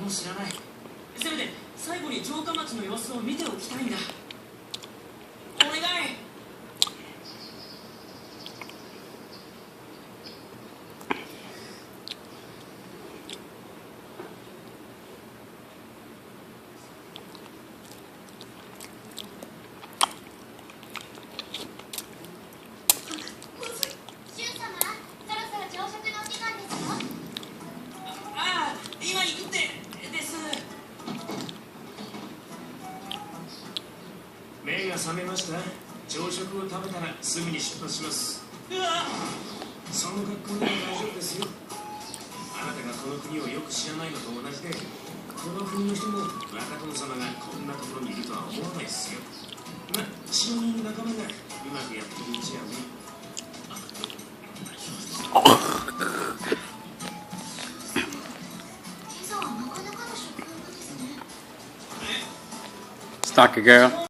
も知らない。せめて最後に城下町の様子を見ておきたいんだ。お願い。今行くってです。目が覚めました。朝食を食べたらすぐに出発します。その格好では大丈夫ですよ。あなたがこの国をよく知らないのと同じで、この国の人も若殿様がこんなところにいるとは思わないですよ。ま、白人仲間がうまくやってるうちはね。Stalker girl.